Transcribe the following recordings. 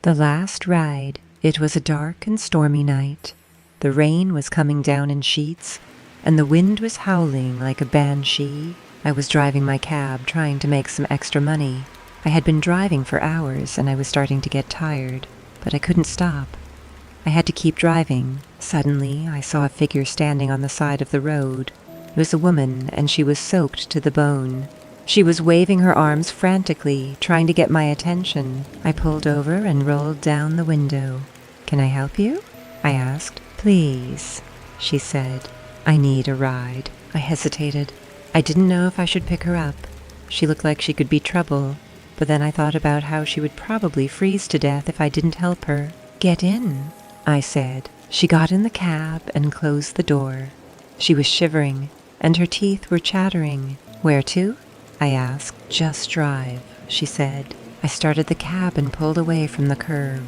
The last ride. It was a dark and stormy night. The rain was coming down in sheets, and the wind was howling like a banshee. I was driving my cab, trying to make some extra money. I had been driving for hours, and I was starting to get tired, but I couldn't stop. I had to keep driving. Suddenly, I saw a figure standing on the side of the road. It was a woman, and she was soaked to the bone. She was waving her arms frantically, trying to get my attention. I pulled over and rolled down the window. "Can I help you?" I asked. "Please," she said. "I need a ride." I hesitated. I didn't know if I should pick her up. She looked like she could be trouble, but then I thought about how she would probably freeze to death if I didn't help her. "Get in," I said. She got in the cab and closed the door. She was shivering, and her teeth were chattering. "Where to?" I asked. "Just drive," she said. I started the cab and pulled away from the curb.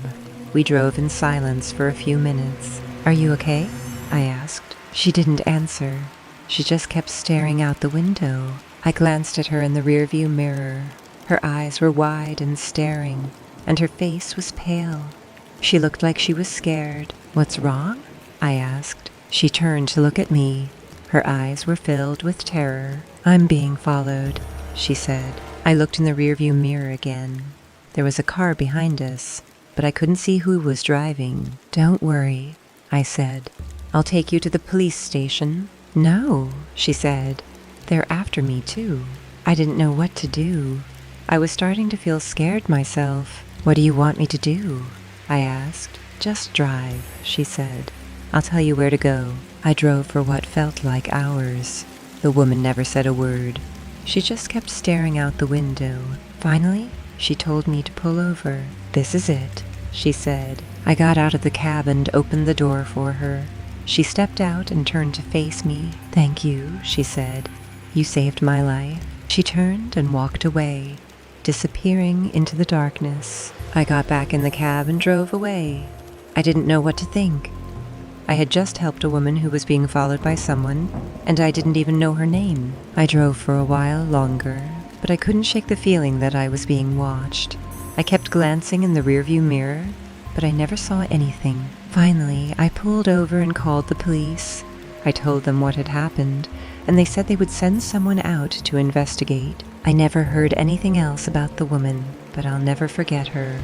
We drove in silence for a few minutes. "Are you okay?" I asked. She didn't answer. She just kept staring out the window. I glanced at her in the rearview mirror. Her eyes were wide and staring, and her face was pale. She looked like she was scared. "What's wrong?" I asked. She turned to look at me. Her eyes were filled with terror. "I'm being followed," she said. I looked in the rearview mirror again. There was a car behind us, but I couldn't see who was driving. "Don't worry," I said. "I'll take you to the police station." "No," she said. "They're after me, too." I didn't know what to do. I was starting to feel scared myself. "What do you want me to do?" I asked. "Just drive," she said. "I'll tell you where to go." I drove for what felt like hours. The woman never said a word. She just kept staring out the window. Finally, she told me to pull over. "This is it," she said. I got out of the cab and opened the door for her. She stepped out and turned to face me. "Thank you," she said. "You saved my life." She turned and walked away, disappearing into the darkness. I got back in the cab and drove away. I didn't know what to think. I had just helped a woman who was being followed by someone, and I didn't even know her name. I drove for a while longer, but I couldn't shake the feeling that I was being watched. I kept glancing in the rearview mirror, but I never saw anything. Finally, I pulled over and called the police. I told them what had happened, and they said they would send someone out to investigate. I never heard anything else about the woman, but I'll never forget her.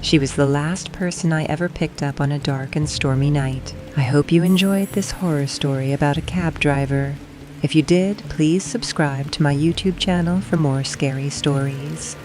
She was the last person I ever picked up on a dark and stormy night. I hope you enjoyed this horror story about a cab driver. If you did, please subscribe to my YouTube channel for more scary stories.